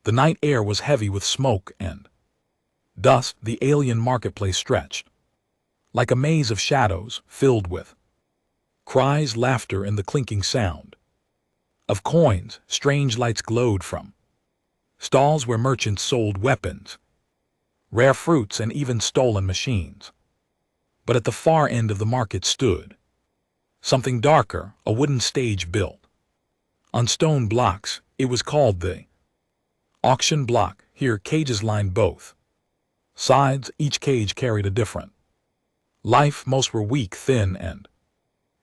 The night air was heavy with smoke and dust. The alien marketplace stretched like a maze of shadows, filled with cries, laughter, and the clinking sound of coins. Strange lights glowed from stalls where merchants sold weapons, rare fruits, and even stolen machines. But at the far end of the market stood something darker, a wooden stage built on stone blocks. It was called the auction block. Here cages lined both sides. Each cage carried a different life. Most were weak, thin, and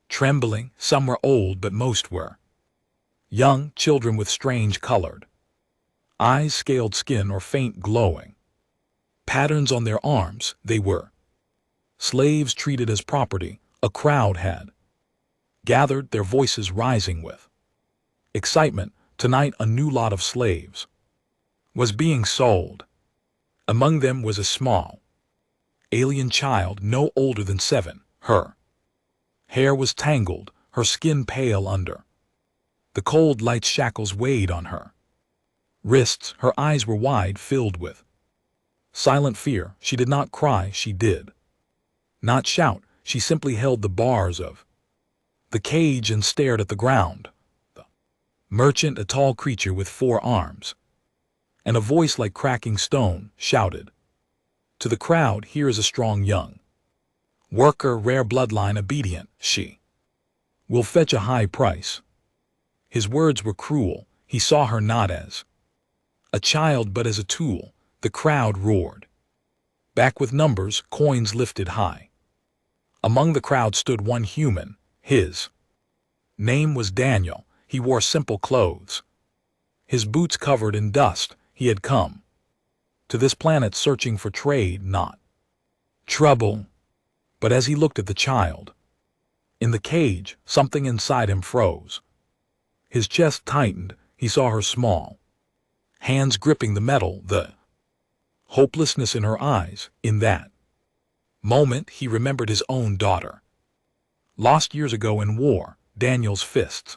trembling. Some were old, but most were young children with strange colored eyes, scaled skin, or faint glowing patterns on their arms. They were slaves treated as property. A crowd had gathered, their voices rising with excitement. Tonight a new lot of slaves was being sold. Among them was a small alien child, no older than 7. Her hair was tangled, her skin pale under the cold light. Shackles weighed on her wrists. Her eyes were wide, filled with silent fear. She did not cry, she did not shout. She simply held the bars of the cage and stared at the ground. The merchant, a tall creature with 4 arms and a voice like cracking stone, shouted to the crowd, "Here is a strong young worker, rare bloodline, obedient. She will fetch a high price." His words were cruel. He saw her not as a child but as a tool. The crowd roared back with numbers, coins lifted high. Among the crowd stood one human. His name was Daniel. He wore simple clothes, his boots covered in dust. He had come to this planet searching for trade, not trouble. But as he looked at the child in the cage, something inside him froze. His chest tightened. He saw her small hands gripping the metal, the hopelessness in her eyes. In that moment, he remembered his own daughter, lost years ago in war. Daniel's fists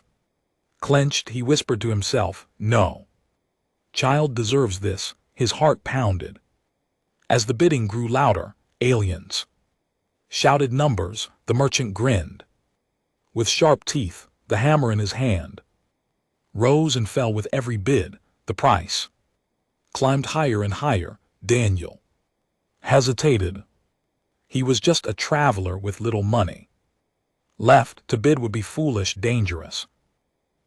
clenched. He whispered to himself, "No child deserves this." His heart pounded. As the bidding grew louder, aliens shouted numbers. The merchant grinned with sharp teeth. The hammer in his hand rose and fell with every bid. The price climbed higher and higher. Daniel hesitated. He was just a traveler with little money left. To bid would be foolish, dangerous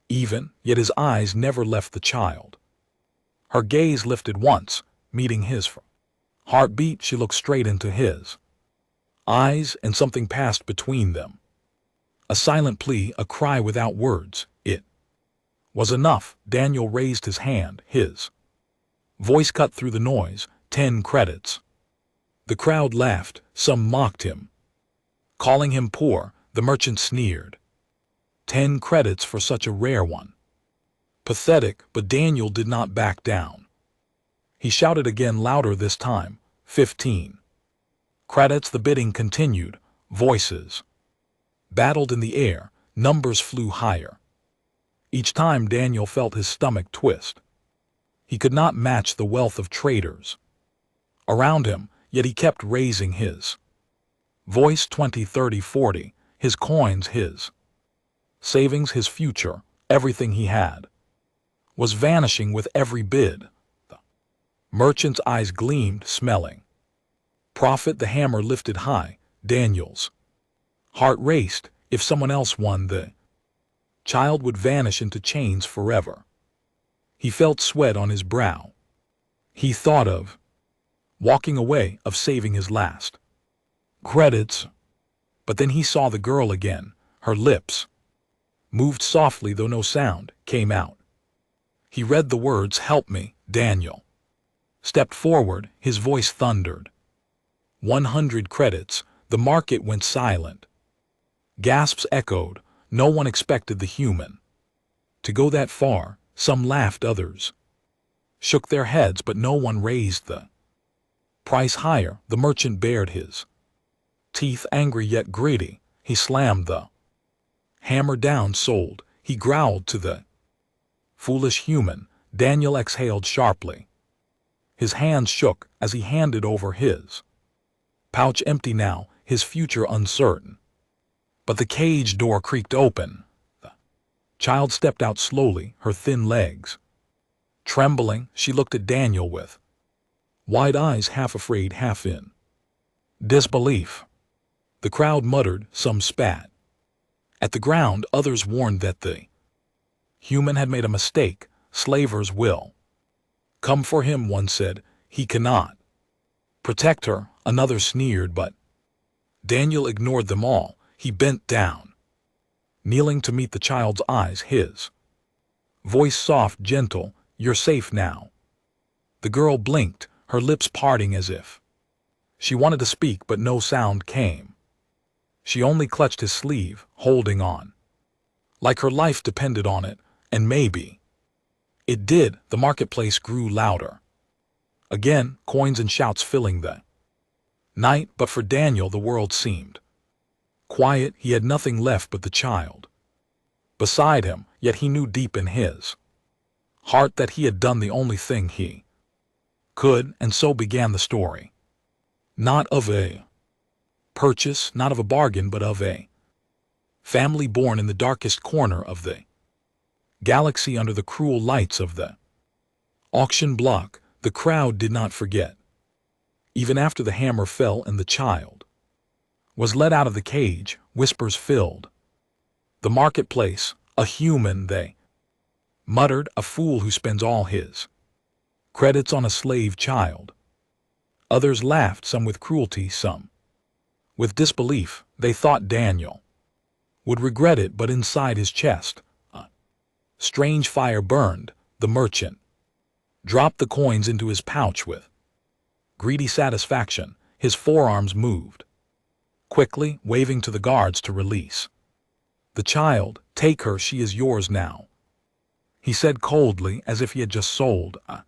even. Yet his eyes never left the child. Her gaze lifted once, meeting his. Heartbeat. She looked straight into his eyes, and something passed between them. A silent plea, a cry without words. It was enough. Daniel raised his hand. His voice cut through the noise. 10 credits. The crowd laughed. Some mocked him, calling him poor. The merchant sneered. 10 credits for such a rare one. Pathetic. But Daniel did not back down. He shouted again, louder this time. 15 credits. The bidding continued. Voices battled in the air. Numbers flew higher. Each time Daniel felt his stomach twist. He could not match the wealth of traders around him, yet he kept raising his voice. 20, 30, 40. His coins, his savings, his future, everything he had was vanishing with every bid. The merchant's eyes gleamed, smelling profit. The hammer lifted high. Daniel's heart raced. If someone else won, the child would vanish into chains forever. He felt sweat on his brow. He thought of walking away, of saving his last credits. But then he saw the girl again. Her lips moved softly, though no sound came out. He read the words, "Help me." Daniel stepped forward. His voice thundered. 100 credits. The market went silent. Gasps echoed. No one expected the human to go that far. Some laughed, others shook their heads, but no one raised the price higher. The merchant bared his teeth, angry yet greedy. He slammed the hammer down. Sold. He growled to the foolish human. Daniel exhaled sharply. His hands shook as he handed over his pouch, empty now, his future uncertain. But the cage door creaked open. The child stepped out slowly, her thin legs trembling. She looked at Daniel with wide eyes, half afraid, half in disbelief. The crowd muttered, some spat at the ground, others warned that the human had made a mistake. Slavers will come for him, one said. He cannot protect her, another sneered, but Daniel ignored them all. He bent down, kneeling to meet the child's eyes, his voice soft, gentle. You're safe now. The girl blinked, her lips parting as if she wanted to speak, but no sound came. She only clutched his sleeve, holding on, like her life depended on it, and maybe it did. The marketplace grew louder. Again, coins and shouts filling the night, but for Daniel the world seemed quiet. He had nothing left but the child beside him, yet he knew deep in his heart that he had done the only thing he could, and so began the story. Not of a purchase, not of a bargain, but of a family born in the darkest corner of the galaxy under the cruel lights of the auction block. The crowd did not forget. Even after the hammer fell and the child was let out of the cage, whispers filled the marketplace. A human, they muttered, a fool who spends all his credits on a slave child. Others laughed, some with cruelty, some with disbelief. They thought Daniel would regret it, but inside his chest a strange fire burned. The merchant dropped the coins into his pouch with greedy satisfaction. His forearms moved quickly, waving to the guards to release the child. Take her, she is yours now, he said coldly, as if he had just sold a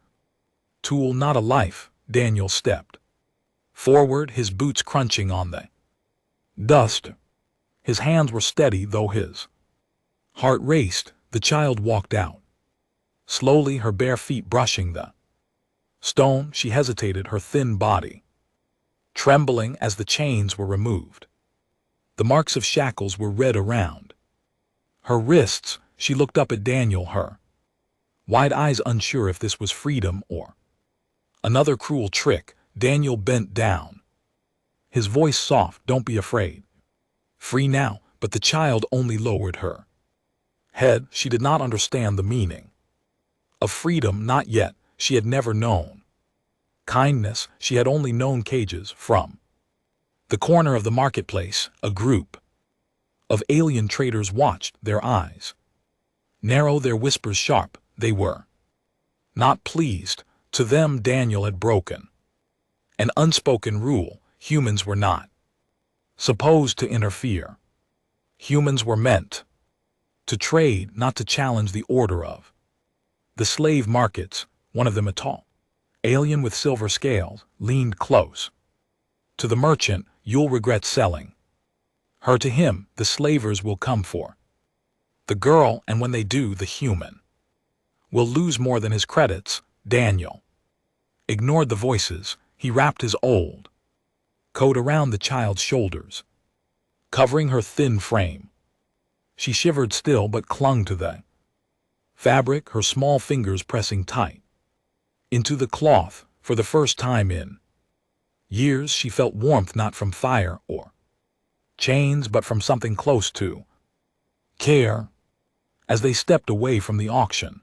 tool, not a life. Daniel stepped forward, his boots crunching on the dust. His hands were steady, though his heart raced. The child walked out slowly, her bare feet brushing the stone. She hesitated, her thin body trembling as the chains were removed. The marks of shackles were red around her wrists. She looked up at Daniel, her wide eyes unsure if this was freedom or another cruel trick. Daniel bent down, his voice soft. Don't be afraid. Free now. But the child only lowered her head. She did not understand the meaning of freedom, not yet. She had never known kindness. She had only known cages. From the corner of the marketplace, a group of alien traders watched, their eyes narrow, their whispers sharp. They were not pleased. To them, Daniel had broken an unspoken rule. Humans were not supposed to interfere. Humans were meant to trade, not to challenge the order of the slave markets. One of them, a tall alien with silver scales, leaned close to the merchant. You'll regret selling her to him. The slavers will come for the girl, and when they do, the human will lose more than his credits. Daniel ignored the voices. He wrapped his old coat around the child's shoulders, covering her thin frame. She shivered still, but clung to the fabric, her small fingers pressing tight into the cloth. For the first time in years, she felt warmth, not from fire or chains, but from something close to care. As they stepped away from the auction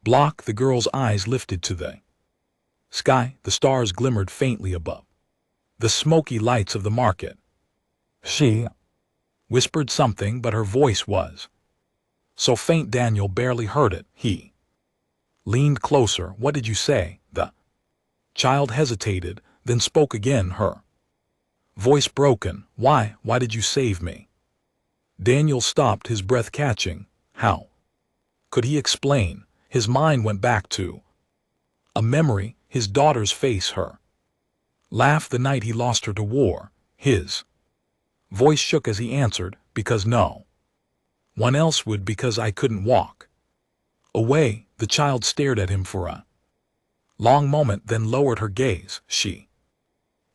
block, the girl's eyes lifted to the sky. The stars glimmered faintly above the smoky lights of the market. She whispered something, but her voice was so faint Daniel barely heard it. He leaned closer. What did you say? The child hesitated, then spoke again, her voice broken. Why did you save me? Daniel stopped, his breath catching. How could he explain? His mind went back to a memory, his daughter's face, her laugh the night he lost her to war. His voice shook as he answered, because no one else would, because I couldn't walk away. The child stared at him for a long moment, then lowered her gaze. She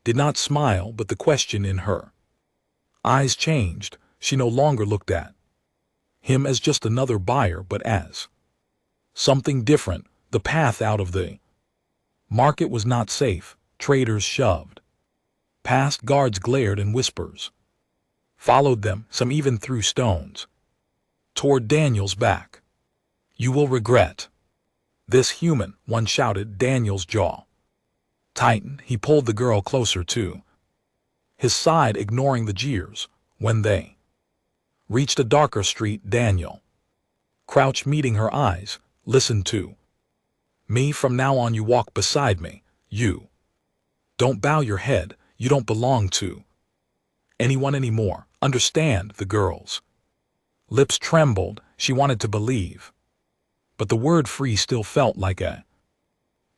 did not smile, but the question in her eyes changed. She no longer looked at him as just another buyer, but as something different. The path out of the market was not safe. Traders shoved past, guards glared, and whispers followed them, some even threw stones toward Daniel's back. "You will regret this, human," one shouted. Daniel's jaw tightened. He pulled the girl closer to his side, ignoring the jeers. When they reached a darker street, Daniel crouched, meeting her eyes. "Listen to me. From now on, you walk beside me. You don't bow your head. You don't belong to anyone anymore. Understand?" The girl's lips trembled. She wanted to believe, but the word free still felt like a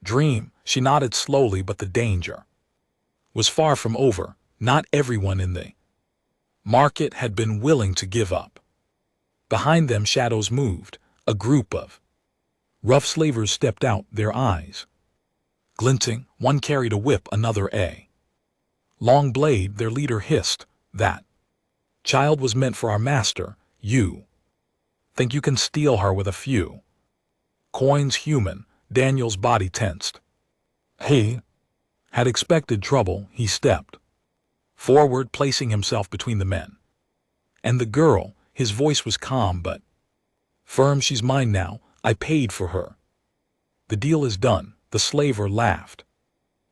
dream. She nodded slowly, but the danger was far from over. Not everyone in the market had been willing to give up. Behind them, shadows moved. A group of rough slavers stepped out, their eyes glinting. One carried a whip, another a long blade. Their leader hissed, "That child was meant for our master. You think you can steal her with a few coins, human?" Daniel's body tensed. He had expected trouble. He stepped forward, placing himself between the men and the girl. His voice was calm but firm. "She's mine now. I paid for her. The deal is done." The slaver laughed,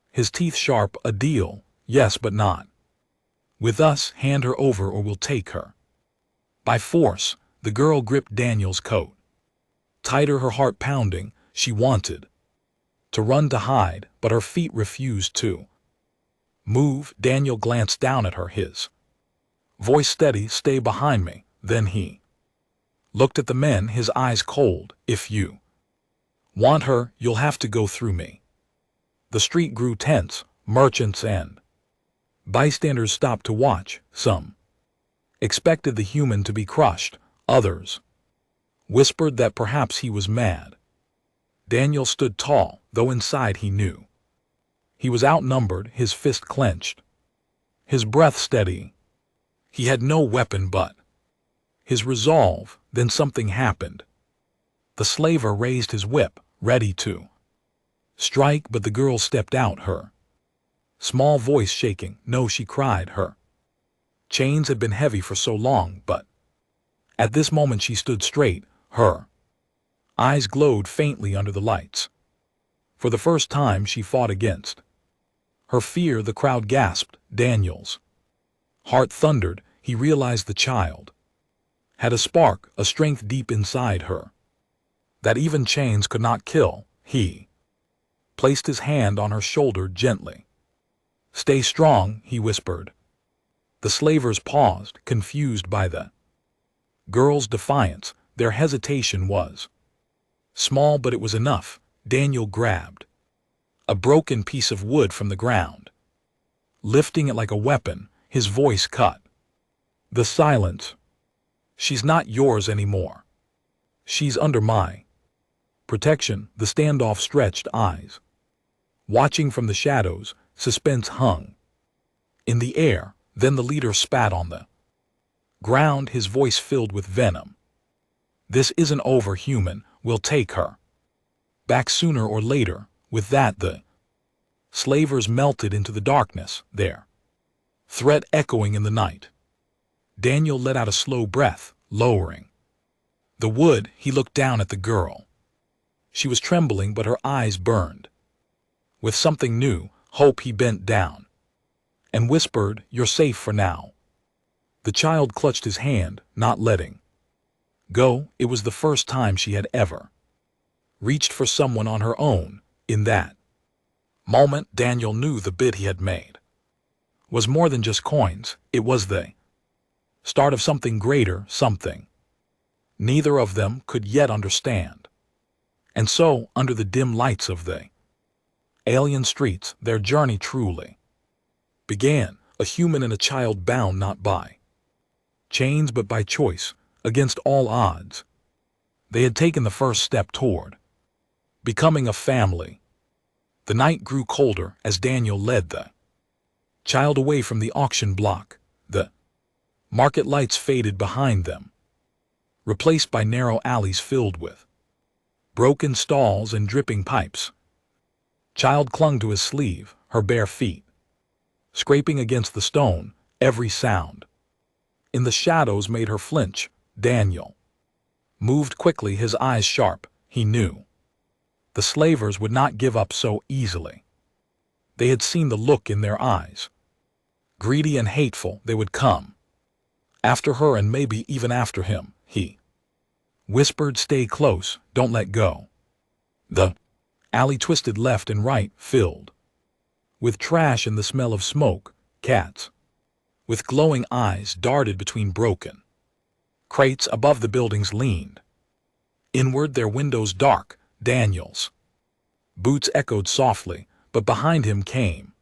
his teeth sharp. "A deal? Yes, but not with us. Hand her over or we'll take her by force." The girl gripped Daniel's coat tighter, her heart pounding. She wanted to run, to hide, but her feet refused to move. Daniel glanced down at her, his voice steady. "Stay behind me." Then he looked at the men, his eyes cold. "If you want her, you'll have to go through me." The street grew tense. Merchants and bystanders stopped to watch. Some expected the human to be crushed. Others whispered that perhaps he was mad. Daniel stood tall, though inside he knew he was outnumbered. His fist clenched, his breath steady. He had no weapon but his resolve. Then something happened. The slaver raised his whip, ready to strike, but the girl stepped out, her small voice shaking. "No," she cried. Her chains had been heavy for so long, but at this moment she stood straight. Her eyes glowed faintly under the lights. For the first time she fought against her fear. The crowd gasped. Daniel's heart thundered. He realized the child had a spark, a strength deep inside her that even chains could not kill. He placed his hand on her shoulder gently. "Stay strong," he whispered. The slavers paused, confused by the girl's defiance. Their hesitation was small, but it was enough. Daniel grabbed a broken piece of wood from the ground, lifting it like a weapon. His voice cut the silence. "She's not yours anymore. She's under my protection." The standoff stretched, eyes watching from the shadows. Suspense hung in the air. Then the leader spat on the ground, his voice filled with venom. "This isn't over, human. We'll take her back sooner or later." With that, the slavers melted into the darkness, their threat echoing in the night. Daniel let out a slow breath, lowering the wood. He looked down at the girl. She was trembling, but her eyes burned with something new, hope. He bent down and whispered, "You're safe for now." The child clutched his hand, not letting go. It was the first time she had ever reached for someone on her own. In that moment, Daniel knew the bid he had made was more than just coins. It was the start of something greater, something neither of them could yet understand. And so, under the dim lights of the alien streets, their journey truly began. A human and a child, bound not by chains but by choice. Against all odds, they had taken the first step toward becoming a family. The night grew colder as Daniel led the child away from the auction block. The market lights faded behind them, replaced by narrow alleys filled with broken stalls and dripping pipes. Child clung to his sleeve, her bare feet scraping against the stone, every sound in the shadows made her flinch. Daniel moved quickly, his eyes sharp. He knew the slavers would not give up so easily. They had seen the look in their eyes. Greedy and hateful, they would come after her and maybe even after him. He whispered, "Stay close, don't let go." The alley twisted left and right, filled with trash and the smell of smoke. Cats with glowing eyes darted between broken crates above the buildings leaned inward, their windows dark. Daniel's boots echoed softly, but behind him came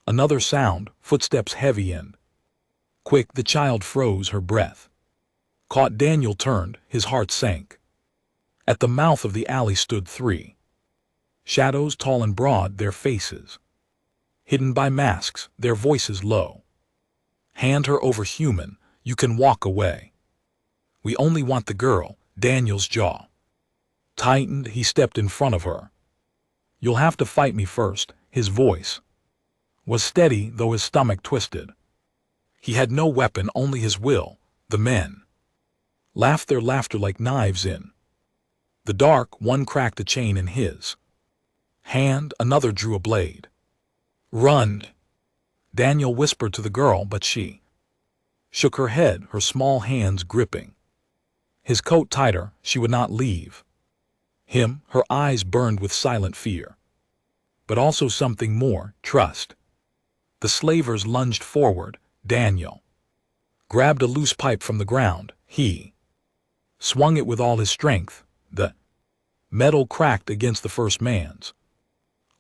another sound, footsteps heavy and quick. The child froze, her breath caught. Daniel turned, his heart sank. At the mouth of the alley stood three shadows, tall and broad, their faces hidden by masks, their voices low. "Hand her over, human. You can walk away. We only want the girl." Daniel's jaw tightened. He stepped in front of her. "You'll have to fight me first." His voice was steady, though his stomach twisted. He had no weapon, only his will. The men laughed, their laughter like knives in the dark. One cracked a chain in his hand, another drew a blade. "Run," Daniel whispered to the girl, but she shook her head, her small hands gripping his coat tighter. She would not leave him. Her eyes burned with silent fear, but also something more, trust. The slavers lunged forward. Daniel grabbed a loose pipe from the ground. He swung it with all his strength. The metal cracked against the first man's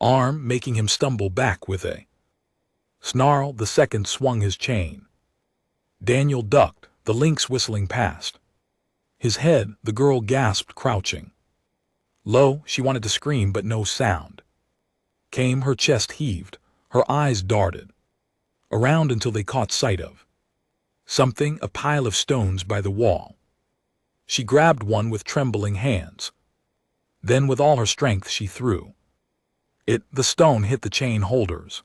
arm, making him stumble back with a snarl. The second swung his chain. Daniel ducked, the links whistling past his head. The girl gasped, crouching low. She wanted to scream, but no sound came. Her chest heaved, her eyes darted around until they caught sight of something, a pile of stones by the wall. She grabbed one with trembling hands. Then with all her strength she threw it. The stone hit the chain holder's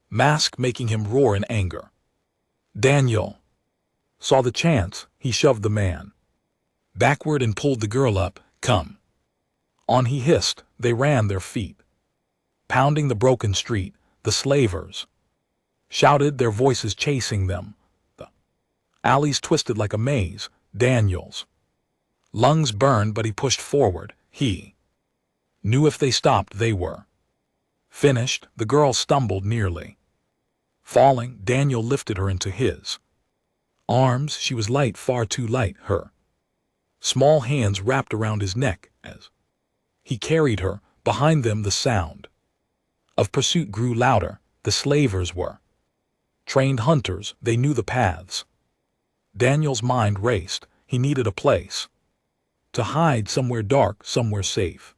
mask, making him roar in anger. Daniel saw the chance. He shoved the man backward and pulled the girl up. "Come on," he hissed. They ran, their feet pounding the broken street. The slavers shouted, their voices chasing them. The alleys twisted like a maze. Daniel's lungs burned, but he pushed forward. He knew if they stopped, they were finished. The girl stumbled, nearly falling. Daniel lifted her into his arms. She was light, far too light. Her small hands wrapped around his neck as he carried her. Behind them the sound of pursuit grew louder. The slavers were trained hunters. They knew the paths. Daniel's mind raced. He needed a place to hide, somewhere dark, somewhere safe.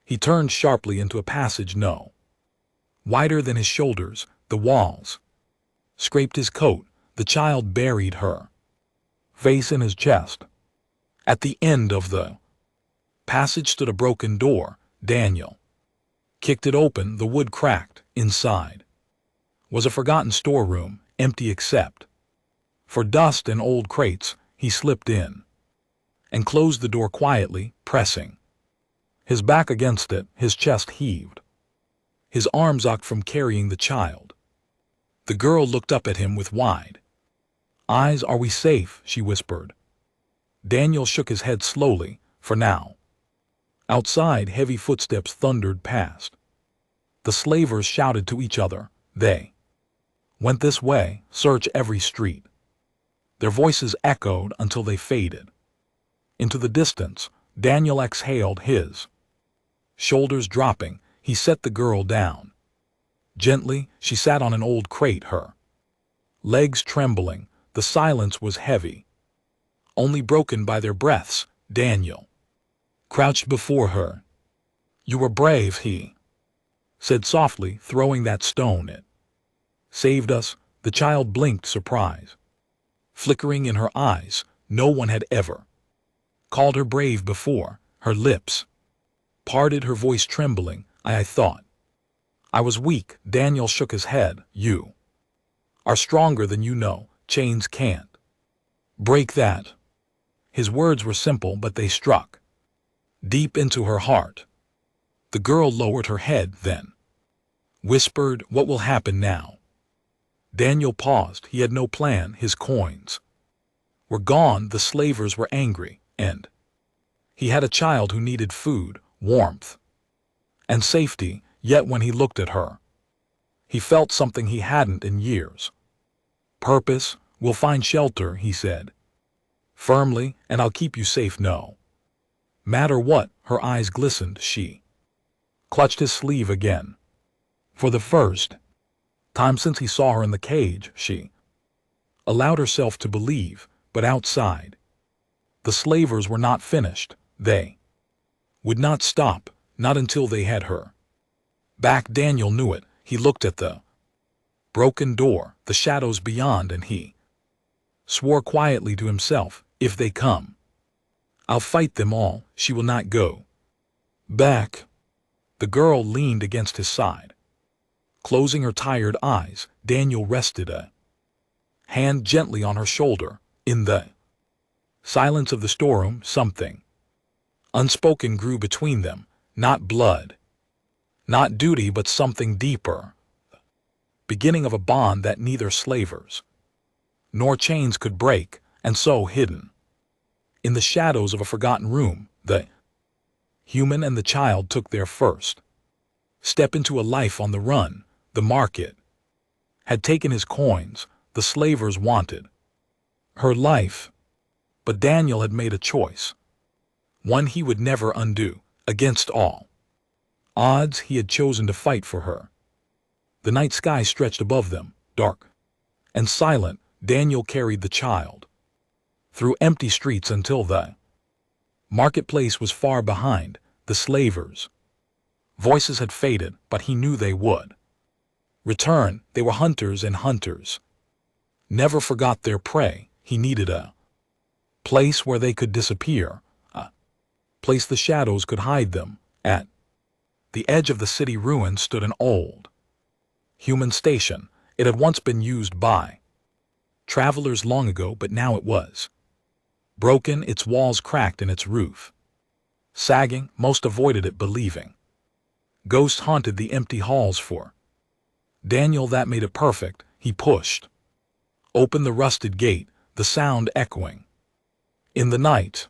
He turned sharply into a passage no wider than his shoulders. The walls scraped his coat. The child buried her face in his chest. At the end of the passage stood a broken door. Daniel kicked it open. The wood cracked. Inside was a forgotten storeroom, empty except for dust and old crates. He slipped in and closed the door quietly, pressing his back against it. His chest heaved, his arms ached from carrying the child. The girl looked up at him with wide eyes. "Are we safe?" she whispered. Daniel shook his head slowly. "For now." Outside, heavy footsteps thundered past. The slavers shouted to each other. They went this way, search every street. Their voices echoed until they faded into the distance. Daniel exhaled, his shoulders dropping. He set the girl down gently. She sat on an old crate, her legs trembling. The silence was heavy, only broken by their breaths. Daniel crouched before her, You were brave, he said softly, throwing that stone. It saved us. The child blinked surprise, flickering in her eyes. No one had ever called her brave before. Her lips parted, her voice trembling. I thought I was weak. Daniel shook his head. You are stronger than you know. Chains can't break that. His words were simple, but they struck deep into her heart. The girl lowered her head, then whispered, "What will happen now?" Daniel paused. He had no plan. His coins were gone. The slavers were angry, and he had a child who needed food, warmth, and safety. Yet when he looked at her, he felt something he hadn't in years. Purpose. We'll find shelter, he said firmly, and I'll keep you safe no matter what. Her eyes glistened. She clutched his sleeve again. For the first time since he saw her in the cage, she allowed herself to believe. But outside, the slavers were not finished. They would not stop, not until they had her back. Daniel knew it. He looked at the broken door, the shadows beyond, and he swore quietly to himself, if they come, I'll fight them all. She will not go back. The girl leaned against his side, closing her tired eyes. Daniel rested a hand gently on her shoulder. In the silence of the storeroom, something unspoken grew between them. Not blood, not duty, but something deeper. Beginning of a bond that neither slavers nor chains could break. And so, hidden in the shadows of a forgotten room, the human and the child took their first step into a life on the run. The market had taken his coins. The slavers wanted her life. But Daniel had made a choice, one he would never undo. Against all odds, he had chosen to fight for her. The night sky stretched above them, dark and silent. Daniel carried the child through empty streets until the marketplace was far behind. The slavers' voices had faded, but he knew they would return. They were hunters, and hunters never forgot their prey. He needed a place where they could disappear, a place the shadows could hide them. At the edge of the city ruins stood an old human station. It had once been used by travelers long ago, but now it was broken, its walls cracked and its roof sagging. Most avoided it, believing ghosts haunted the empty halls. For Daniel, that made it perfect. He pushed open the rusted gate, the sound echoing in the night.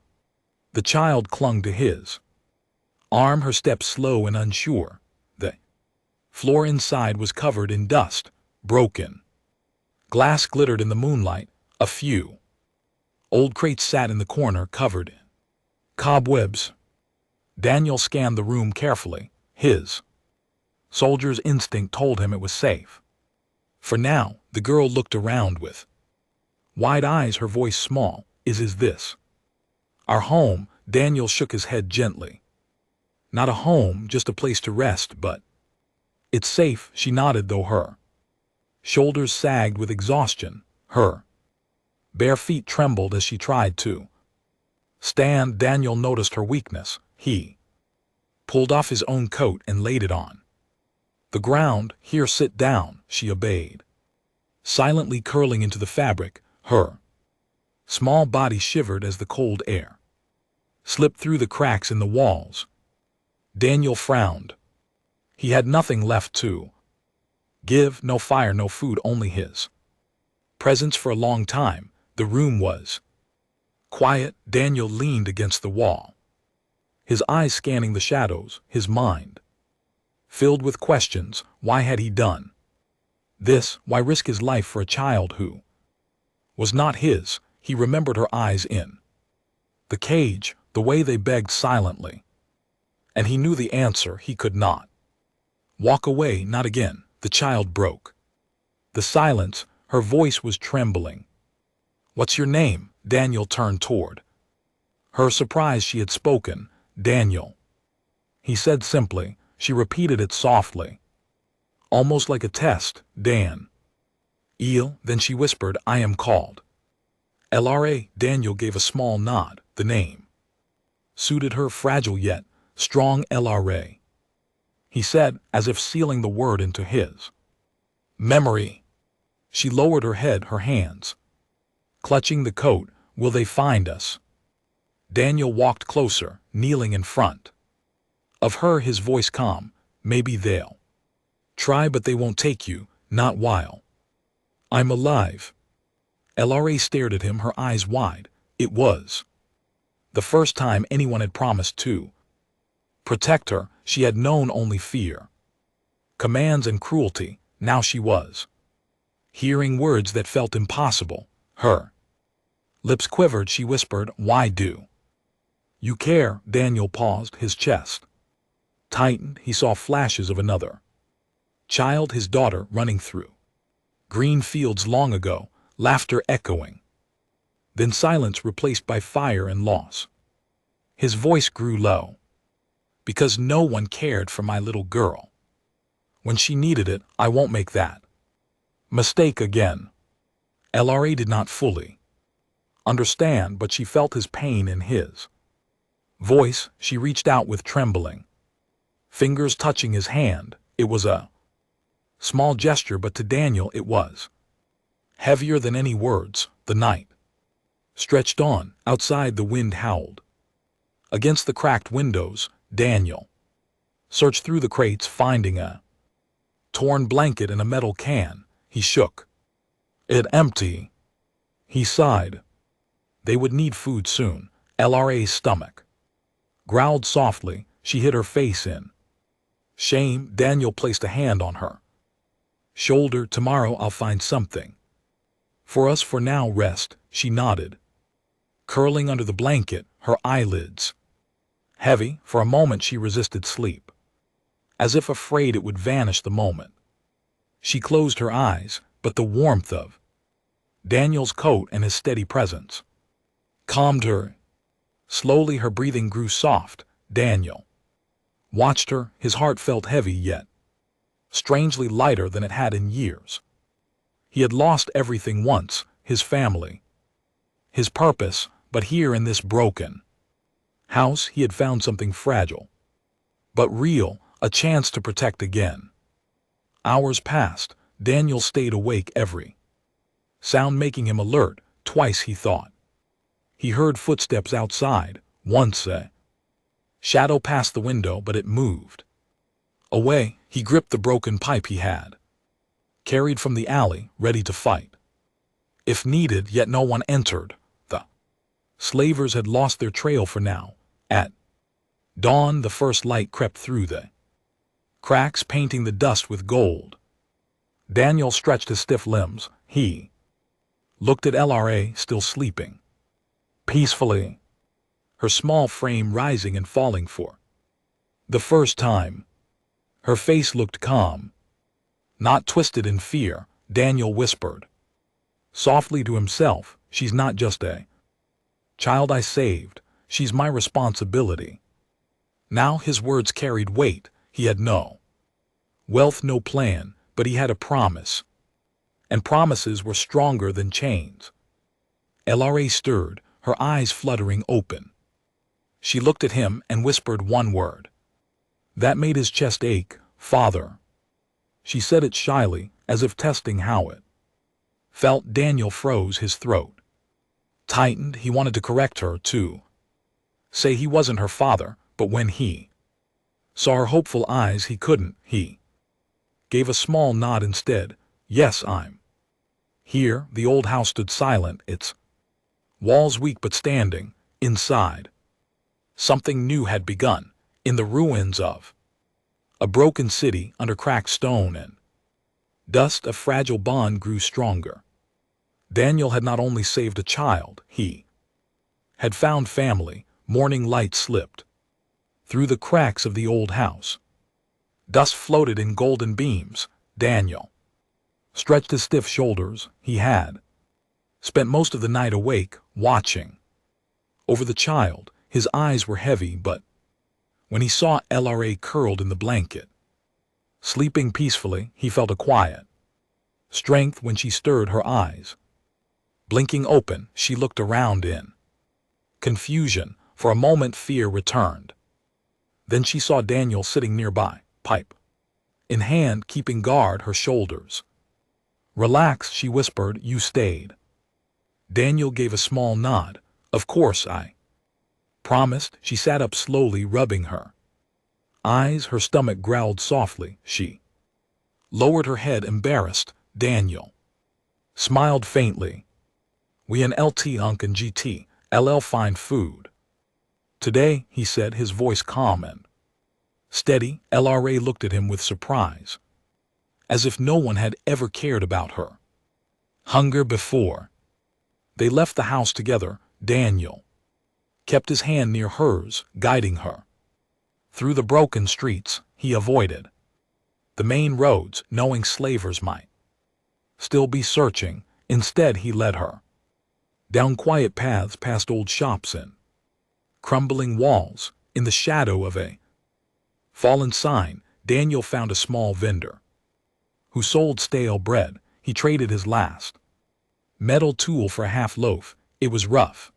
The child clung to his arm, her steps slow and unsure. The floor inside was covered in dust. Broken glass glittered in the moonlight. A few old crates sat in the corner, covered in cobwebs. Daniel scanned the room carefully. His soldier's instinct told him it was safe. For now, the girl looked around with wide eyes, her voice small. Is this our home?" Daniel shook his head gently. "Not a home, just a place to rest, but it's safe." She nodded, though her shoulders sagged with exhaustion. Her bare feet trembled as she tried to stand. Daniel noticed her weakness. He pulled off his own coat and laid it on the ground. "Here, sit down," she obeyed, silently curling into the fabric. Her small body shivered as the cold air slipped through the cracks in the walls. Daniel frowned. He had nothing left to give, no fire, no food, only his presence. For a long time, the room was quiet. Daniel leaned against the wall, his eyes scanning the shadows, his mind filled with questions. Why had he done this? Why risk his life for a child who was not his? He remembered her eyes in the cage, the way they begged silently. And he knew the answer. He could not walk away, not again. The child broke the silence. Her voice was trembling. "What's your name?" Daniel turned toward her, surprised she had spoken. "Daniel." he said simply. She repeated it softly, almost like a test. Dan. Eel, then she whispered, I am called. LRA. Daniel gave a small nod. The name suited her, fragile yet strong. LRA, he said, as if sealing the word into his memory. She lowered her head, her hands clutching the coat. Will they find us? Daniel walked closer, kneeling in front of her, his voice calm. Maybe they'll try, but they won't take you, not while I'm alive. LRA stared at him, her eyes wide. It was the first time anyone had promised to protect her. She had known only fear, commands, and cruelty. Now she was hearing words that felt impossible. Her lips quivered. She whispered, why do you care? Daniel paused, his chest tightened. He saw flashes of another child, his daughter, running through green fields long ago, laughter echoing. Then silence replaced by fire and loss. His voice grew low. Because no one cared for my little girl when she needed it. I won't make that mistake again. LRA did not fully understand, but she felt his pain in his voice. She reached out with trembling fingers, touching his hand. It was a small gesture, but to Daniel it was heavier than any words. The night stretched on. Outside, the wind howled against the cracked windows. Daniel searched through the crates, finding a torn blanket and a metal can. He shook it empty. He sighed. They would need food soon. LRA's stomach growled softly. She hid her face in shame. Daniel placed a hand on her shoulder. Tomorrow I'll find something for us. For now, rest. She nodded, curling under the blanket, her eyelids heavy. For a moment she resisted sleep, as if afraid it would vanish the moment she closed her eyes, but the warmth of Daniel's coat and his steady presence calmed her. Slowly her breathing grew soft. Daniel watched her. His heart felt heavy, yet strangely lighter than it had in years. He had lost everything once, his family, his purpose, but here in this broken house he had found something fragile but real, a chance to protect again. Hours passed. Daniel stayed awake, every sound making him alert. Twice he thought he heard footsteps outside. Once a shadow passed the window, but it moved away. He gripped the broken pipe he had carried from the alley, ready to fight if needed, yet no one entered. The slavers had lost their trail for now. At dawn, the first light crept through the cracks, painting the dust with gold. Daniel stretched his stiff limbs. He looked at LRA, still sleeping peacefully, her small frame rising and falling for the first time. Her face looked calm, not twisted in fear. Daniel whispered softly to himself, she's not just a child I saved, she's my responsibility. Now his words carried weight. He had no wealth, no plan, but he had a promise, and promises were stronger than chains. LRA stirred, her eyes fluttering open. She looked at him and whispered one word that made his chest ache, father. She said it shyly, as if testing how it felt. Daniel froze, his throat tightened. He wanted to correct her, to say he wasn't her father, but when he saw her hopeful eyes he couldn't. He gave a small nod instead. Yes, I'm here. The old house stood silent, its walls weak but standing. Inside, something new had begun. In the ruins of a broken city, under cracked stone and dust, a fragile bond grew stronger. Daniel had not only saved a child, he had found family. Morning light slipped through the cracks of the old house. Dust floated in golden beams. Daniel stretched his stiff shoulders. He had spent most of the night awake, watching over the child. His eyes were heavy, but When he saw LRA curled in the blanket, sleeping peacefully, he felt a quiet strength when she stirred her eyes. Blinking open, she looked around in confusion. For a moment, fear returned. Then she saw Daniel sitting nearby, pipe in hand, keeping guard her shoulders. "Relax," she whispered, "you stayed." Daniel gave a small nod. "Of course I promised." She sat up slowly, rubbing her eyes. Her stomach growled softly. She lowered her head, embarrassed. Daniel smiled faintly. "We and LT Unc and GT LL find food today," he said, his voice calm and steady. LRA looked at him with surprise, as if no one had ever cared about her hunger before. They left the house together. Daniel kept his hand near hers, guiding her through the broken streets. He avoided the main roads, knowing slavers might still be searching. Instead, he led her down quiet paths, past old shops and crumbling walls. In the shadow of a fallen sign, Daniel found a small vendor who sold stale bread. He traded his last metal tool for a half loaf. It was rough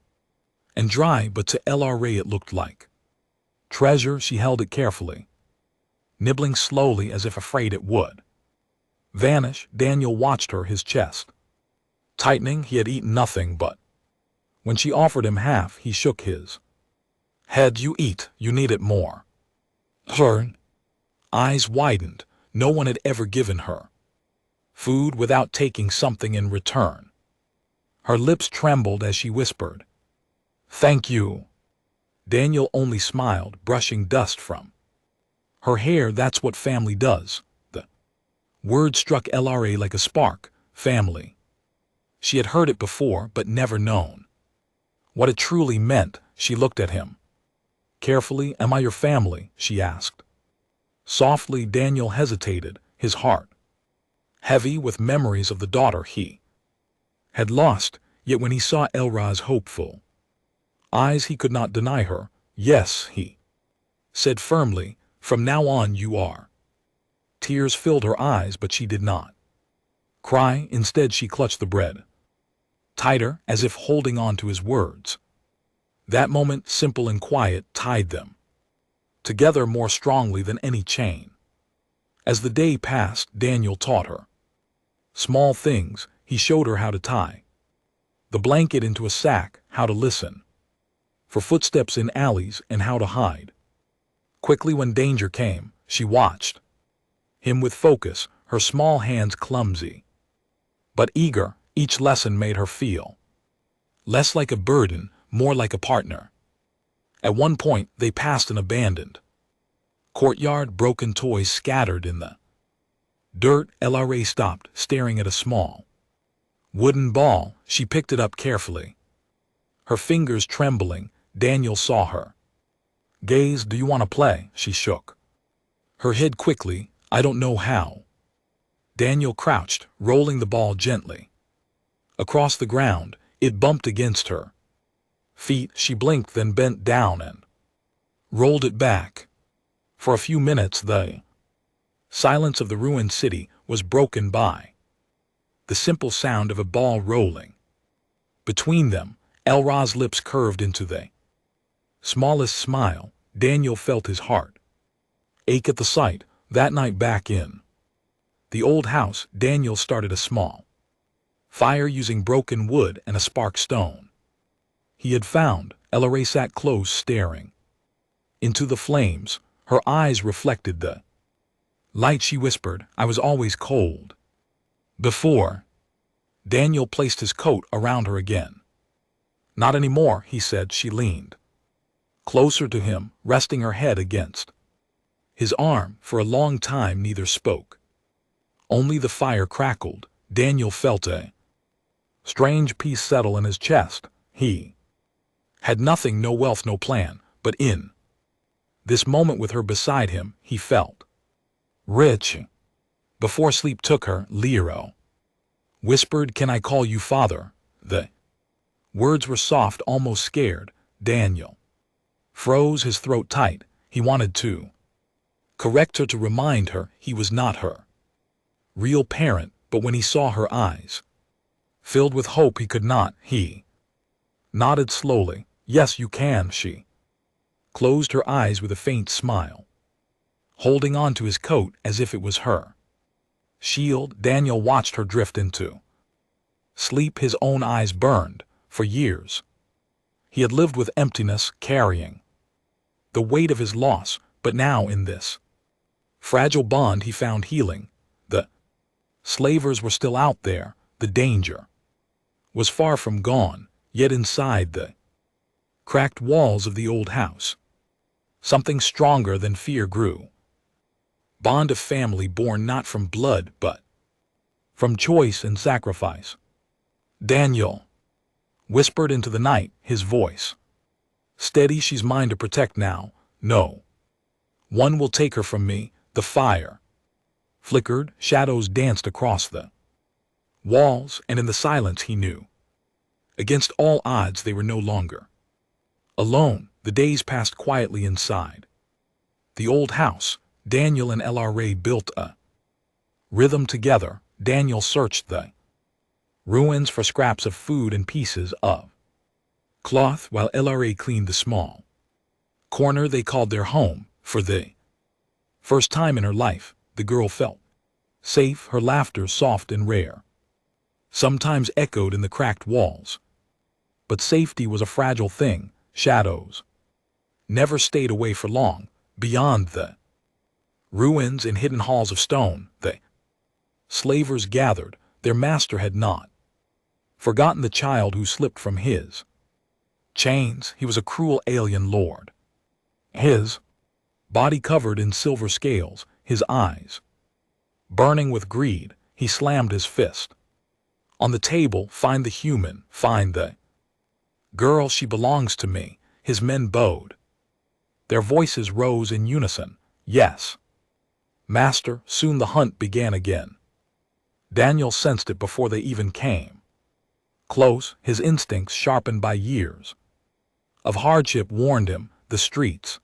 and dry, but to LRA it looked like treasure. She held it carefully, nibbling slowly as if afraid it would vanish. Daniel watched her, his chest tightening. He had eaten nothing, but when she offered him half, he shook his head. "You eat, you need it more." Her eyes widened. No one had ever given her food without taking something in return. Her lips trembled as she whispered, "Thank you." Daniel only smiled, brushing dust from her hair. "That's what family does." The word struck LRA like a spark. Family. She had heard it before, but never known what it truly meant. She looked at him carefully. "Am I your family?" she asked softly. Daniel hesitated, his heart heavy with memories of the daughter he had lost. Yet when he saw Elra's hopeful eyes, he could not deny her. "Yes," he said firmly, "from now on you are." Tears filled her eyes, but she did not cry. Instead, she clutched the bread tighter, as if holding on to his words. That moment, simple and quiet, tied them together more strongly than any chain. As the day passed, Daniel taught her small things. He showed her how to tie the blanket into a sack, how to listen for footsteps in alleys, and how to hide quickly when danger came. She watched him with focus, her small hands clumsy but eager. Each lesson made her feel less like a burden, more like a partner. At one point, they passed an abandoned courtyard, broken toys scattered in the dirt. LRA stopped, staring at a small wooden ball. She picked it up carefully, her fingers trembling. Daniel saw her gaze. "Do you want to play?" She shook her head quickly. "I don't know how." Daniel crouched, rolling the ball gently across the ground. It bumped against her feet. She blinked, then bent down and rolled it back. For a few minutes, the silence of the ruined city was broken by the simple sound of a ball rolling between them. Elra's lips curved into the smallest smile. Daniel felt his heart ache at the sight. That night, back in the old house, Daniel started a small fire using broken wood and a spark stone he had found. LRA sat close, staring into the flames. Her eyes reflected the light. She whispered, "I was always cold before." Daniel placed his coat around her again. "Not anymore," he said. She leaned closer to him, resting her head against his arm. For a long time, neither spoke. Only the fire crackled. Daniel felt a strange peace settle in his chest. He had nothing, no wealth, no plan, but in this moment with her beside him, he felt rich. Before sleep took her, Lero whispered, "Can I call you father?" The words were soft, almost scared. Daniel froze, his throat tight. He wanted to correct her, to remind her he was not her real parent, but when he saw her eyes filled with hope, he could not. He nodded slowly. Yes, you can. She closed her eyes with a faint smile, holding on to his coat as if it was her shield. Daniel watched her drift into sleep. His own eyes burned. For years he had lived with emptiness, carrying the weight of his loss, but now in this fragile bond he found healing. The slavers were still out there. The danger was far from gone, yet inside the cracked walls of the old house, something stronger than fear grew. Bond of family born not from blood, but from choice and sacrifice. Daniel whispered into the night, his voice steady. She's mine to protect now. No one will take her from me. The fire flickered, shadows danced across the walls, and in the silence he knew, against all odds, they were no longer alone. The days passed quietly inside the old house. Daniel and LRA built a rhythm together. Daniel searched the ruins for scraps of food and pieces of cloth, while LRA cleaned the small corner they called their home. For the first time in her life, the girl felt safe, her laughter soft and rare, sometimes echoed in the cracked walls. But safety was a fragile thing. Shadows never stayed away for long. Beyond the ruins, in hidden halls of stone, the slavers gathered. Their master had not forgotten the child who slipped from his chains. He was a cruel alien lord, his body covered in silver scales, his eyes burning with greed. He slammed his fist on the table. Find the human, find the girl, she belongs to me. His men bowed. Their voices rose in unison. Yes, master. Soon the hunt began again. Daniel sensed it before they even came close. His instincts, sharpened by years of hardship, warned him. The streets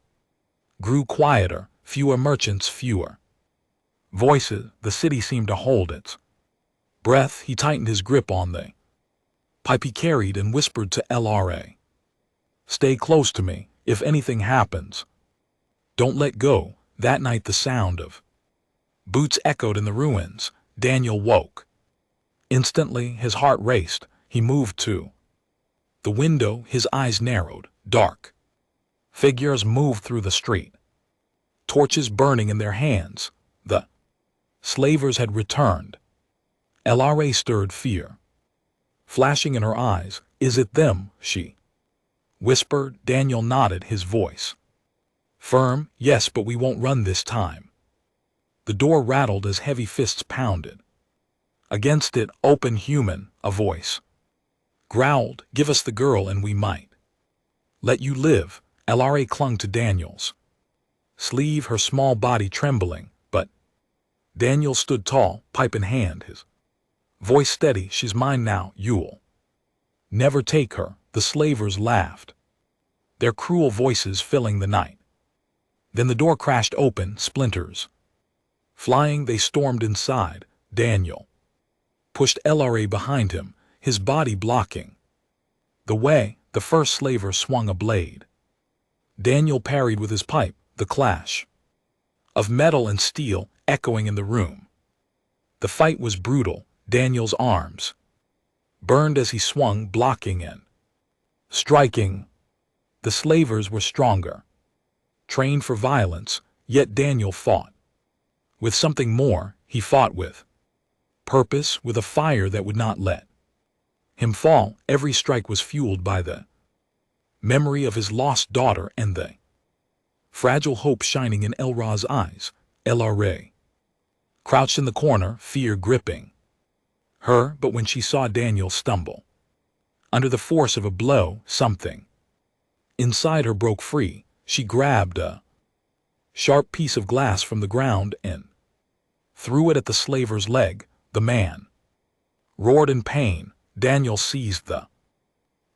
grew quieter, fewer merchants, fewer voices. The city seemed to hold its breath. He tightened his grip on the pipe he carried and whispered to LRA, stay close to me. If anything happens, don't let go. That night the sound of boots echoed in the ruins. Daniel woke. Instantly his heart raced. He moved to the window, his eyes narrowed. Dark figures moved through the street, torches burning in their hands. The slavers had returned. LRA stirred, fear flashing in her eyes. Is it them? She whispered. Daniel nodded, his voice firm. Yes, but we won't run this time. The door rattled as heavy fists pounded against it. Open, human, a voice growled. Give us the girl and we might let you live. LRA clung to Daniel's sleeve, her small body trembling, but Daniel stood tall, pipe in hand, his voice steady. She's mine now. You'll never take her. The slavers laughed, their cruel voices filling the night. Then the door crashed open, splinters flying. They stormed inside. Daniel pushed LRA behind him, his body blocking the way. The first slaver swung a blade. Daniel parried with his pipe, the clash of metal and steel echoing in the room. The fight was brutal. Daniel's arms burned as he swung, blocking and striking. The slavers were stronger, trained for violence, yet Daniel fought with something more. He fought with purpose, with a fire that would not let him fall. Every strike was fueled by the memory of his lost daughter and the fragile hope shining in Elra's eyes. LRA crouched in the corner, fear gripping her, but when she saw Daniel stumble under the force of a blow, something inside her broke free. She grabbed a sharp piece of glass from the ground and threw it at the slaver's leg. The man roared in pain. Daniel seized the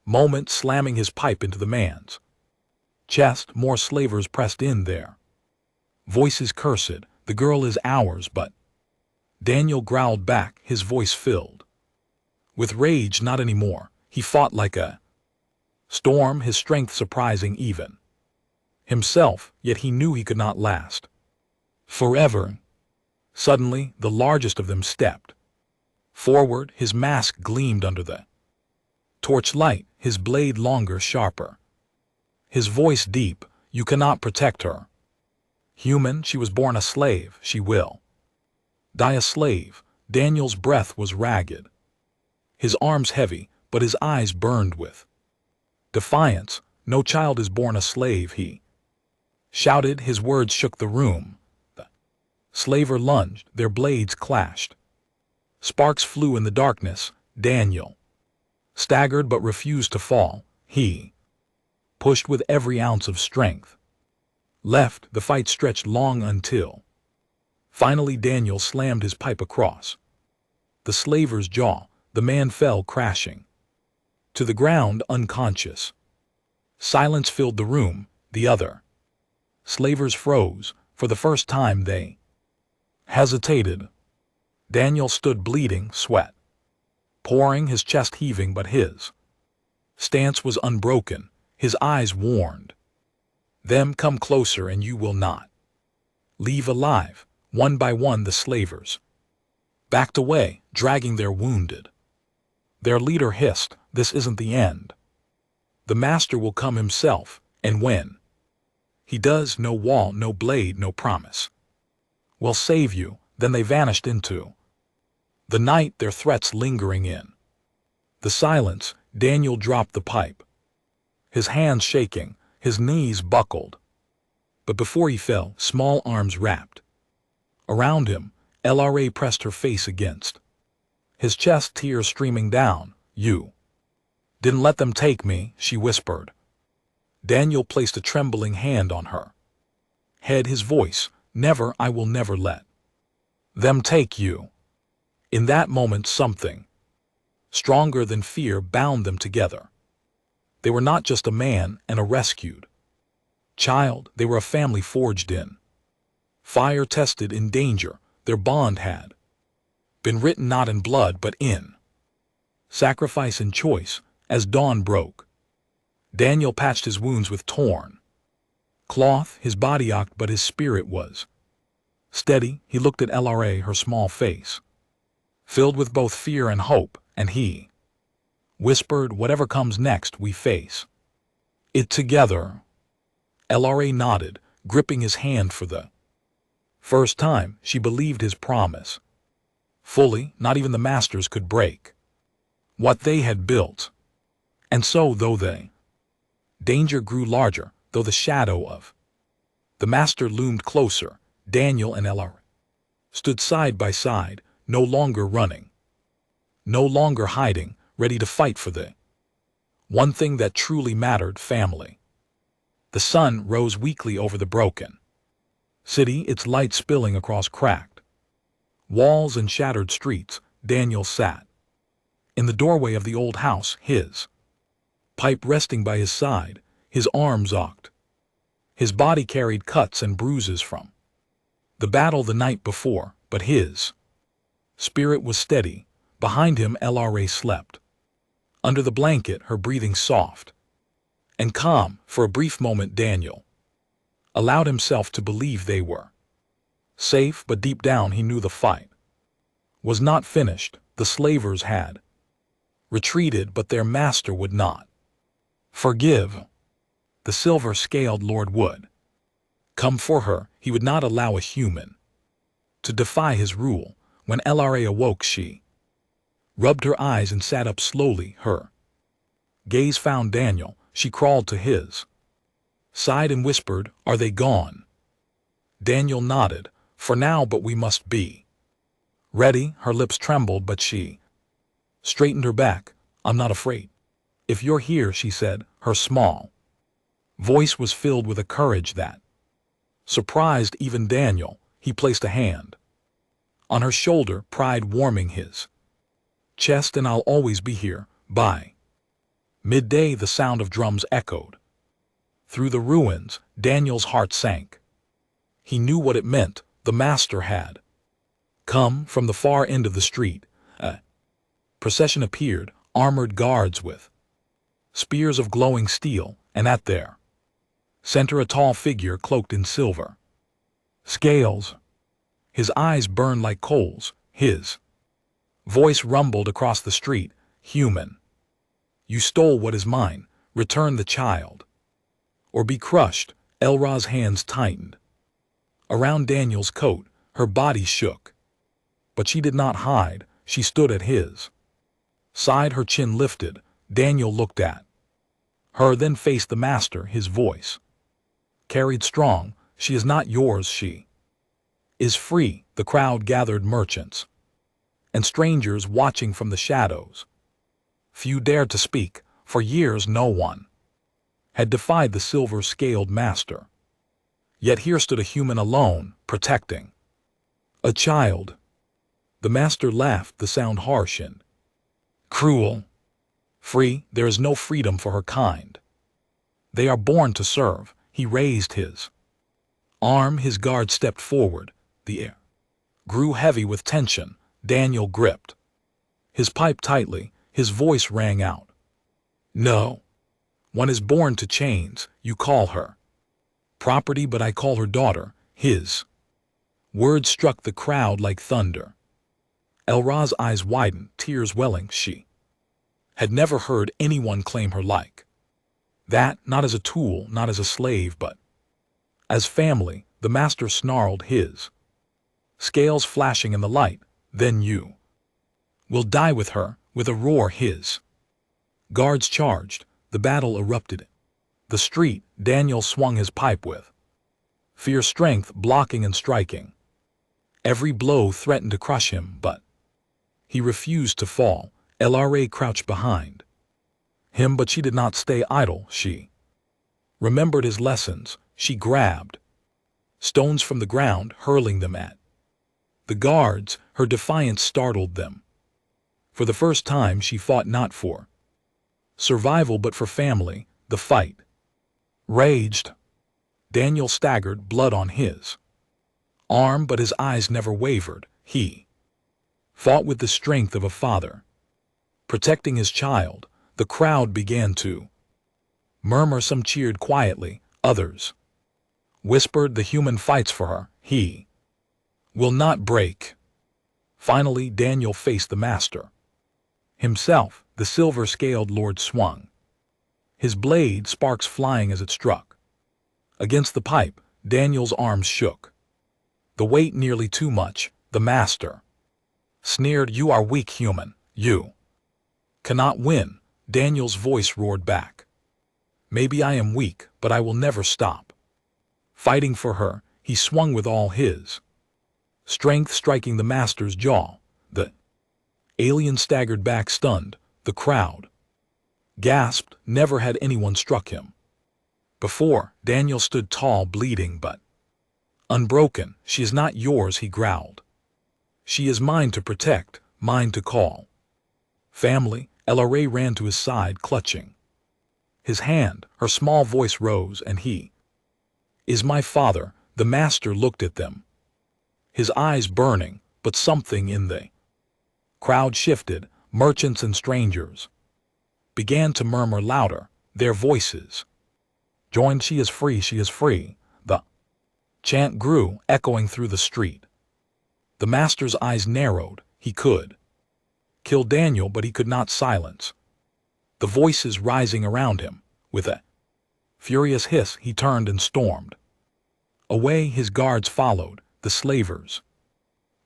moment, slamming his pipe into the man's Chest, more slavers pressed in there. Voices cursed, the girl is ours, but Daniel growled back, his voice filled with rage. Not anymore. He fought like a storm, his strength surprising even himself, yet he knew he could not last forever. Suddenly, the largest of them stepped forward, his mask gleamed under the torchlight, his blade longer, sharper. His voice deep, "You cannot protect her. Human, she was born a slave, she will die a slave." Daniel's breath was ragged, his arms heavy, but his eyes burned with defiance. "No child is born a slave," he shouted. His words shook the room. The slaver lunged, their blades clashed. Sparks flew in the darkness. Daniel staggered but refused to fall. He pushed with every ounce of strength left. The fight stretched long until finally Daniel slammed his pipe across the slaver's jaw. The man fell crashing to the ground, unconscious. Silence filled the room. The other slavers froze. For the first time they hesitated. Daniel stood bleeding, sweat pouring, his chest heaving, but his stance was unbroken. His eyes warned them, "Come closer and you will not leave alive." One by one the slavers backed away, dragging their wounded. Their leader hissed, "This isn't the end. The master will come himself, and when he does, no wall, no blade, no promise will save you." Then they vanished into the night, their threats lingering in the silence. Daniel dropped the pipe, his hands shaking, his knees buckled. But before he fell, small arms wrapped around him. LRA pressed her face against his chest, tears streaming down. "You didn't let them take me," she whispered. Daniel placed a trembling hand on her head, his voice, "Never, I will never let them take you." In that moment, something stronger than fear bound them together. They were not just a man and a rescued child, they were a family forged in fire, tested in danger. Their bond had been written not in blood but in sacrifice and choice. As dawn broke, Daniel patched his wounds with torn cloth. His body ached, but his spirit was steady. He looked at LRA, her small face filled with both fear and hope, and he whispered, "Whatever comes next, we face it together." LRA nodded, gripping his hand for the first time. She believed his promise fully. Not even the masters could break what they had built. And so, though the danger grew larger, though the shadow of the master loomed closer, Daniel and LRA stood side by side, no longer running, no longer hiding, ready to fight for the one thing that truly mattered: family. The sun rose weakly over the broken city, its light spilling across cracked walls and shattered streets. Daniel sat in the doorway of the old house, his pipe resting by his side, his arms arched. His body carried cuts and bruises from the battle the night before, but his spirit was steady. Behind him, LRA slept under the blanket, her breathing soft and calm. For a brief moment, Daniel allowed himself to believe they were safe, but deep down he knew the fight was not finished. The slavers had retreated, but their master would not forgive. The silver-scaled lord would come for her. He would not allow a human to defy his rule. When LRA awoke, she rubbed her eyes and sat up slowly. Her gaze found Daniel. She crawled to his side and whispered, "Are they gone?" Daniel nodded. "For now, but we must be ready." Her lips trembled, but she straightened her back. "I'm not afraid. If you're here," she said. Her small voice was filled with a courage that surprised even Daniel. He placed a hand on her shoulder, pride warming his chest. "And I'll always be here." By midday, the sound of drums echoed Through the ruins, Daniel's heart sank. He knew what it meant. The master had come. From the far end of the street, a procession appeared, armored guards with spears of glowing steel, and at their center a tall figure cloaked in silver scales. His eyes burned like coals. His voice rumbled across the street. Human, you stole what is mine. Return the child, or be crushed. Elra's hands tightened around Daniel's coat. Her body shook, but she did not hide. She stood at his side, her chin lifted. Daniel looked at her, then faced the master. His voice carried strong. She is not yours. She is free. The crowd gathered, merchants and strangers watching from the shadows. Few dared to speak. For years no one had defied the silver-scaled master. Yet here stood a human alone, protecting a child. The master laughed, the sound harsh and cruel. Free, there is no freedom for her kind. They are born to serve. He raised his arm. His guard stepped forward. The air grew heavy with tension. Daniel gripped his pipe tightly. His voice rang out. No. One is born to chains. You call her property, but I call her daughter. His words struck the crowd like thunder. Elra's eyes widened, tears welling. She had never heard anyone claim her like that, not as a tool, not as a slave, but as family. The master snarled, his scales flashing in the light. Then you will die with her. With a roar, his guards charged. The battle erupted. The street, Daniel swung his pipe with fierce strength, blocking and striking. Every blow threatened to crush him, but he refused to fall. Elra crouched behind him, but she did not stay idle. She remembered his lessons. She grabbed stones from the ground, hurling them at the guards. Her defiance startled them. For the first time, she fought not for survival but for family. The fight raged. Daniel staggered, blood on his arm, but his eyes never wavered. He fought with the strength of a father, protecting his child. The crowd began to murmur. Some cheered quietly, others whispered, the human fights for her. He will not break. Finally, Daniel faced the master himself. The silver-scaled lord swung his blade, sparks flying as it struck against the pipe. Daniel's arms shook, the weight nearly too much. The master sneered, you are weak, human. You cannot win. Daniel's voice roared back, maybe I am weak, but I will never stop fighting for her. He swung with all his strength, striking the master's jaw. The alien staggered back, stunned. The crowd gasped. Never had anyone struck him before. Daniel stood tall, bleeding but unbroken. She is not yours, he growled. She is mine to protect, mine to call family. Elra ran to his side, clutching his hand. Her small voice rose, and he is my father. The master looked at them, his eyes burning, but something in the crowd shifted. Merchants and strangers began to murmur louder. Their voices joined. She is free, she is free. The chant grew, echoing through the street. The master's eyes narrowed. He could kill Daniel, but he could not silence the voices rising around him. With a furious hiss, he turned and stormed away. His guards followed. The slavers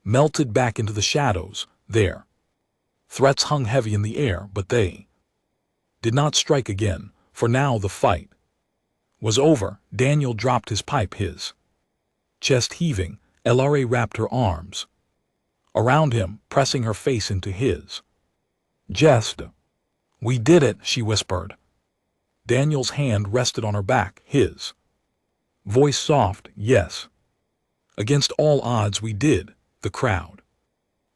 melted back into the shadows. Their threats hung heavy in the air, but they did not strike again, for now the fight was over. Daniel dropped his pipe, his chest heaving. Elra wrapped her arms around him, pressing her face into his. Jest. We did it, she whispered. Daniel's hand rested on her back, his voice soft. Yes. Against all odds we did. The crowd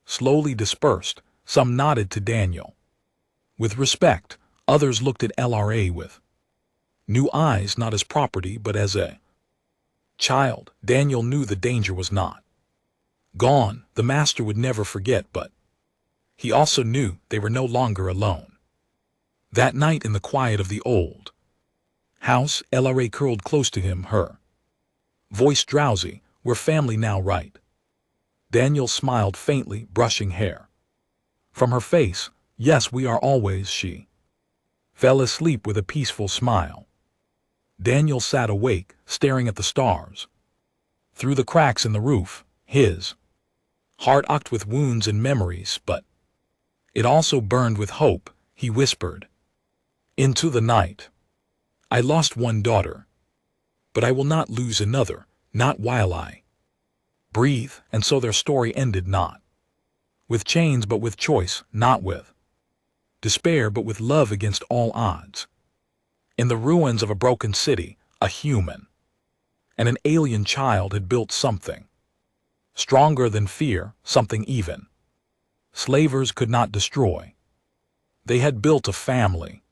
slowly dispersed. Some nodded to Daniel with respect. Others looked at Elra with New eyes not as property but as a child. Daniel knew the danger was not gone. The master would never forget, but he also knew they were no longer alone. That night in the quiet of the old house, Lara curled close to him, her voice drowsy. We're family now, right? Daniel smiled faintly, brushing hair from her face. Yes, we are always. She fell asleep with a peaceful smile. Daniel sat awake, staring at the stars through the cracks in the roof, his heart ached with wounds and memories, but it also burned with hope. He whispered into the night, I lost one daughter, but I will not lose another, not while I breathe. And so their story ended not with chains but with choice, not with despair but with love against all odds. In the ruins of a broken city, a human and an alien child had built something stronger than fear, something even slavers could not destroy. They had built a family.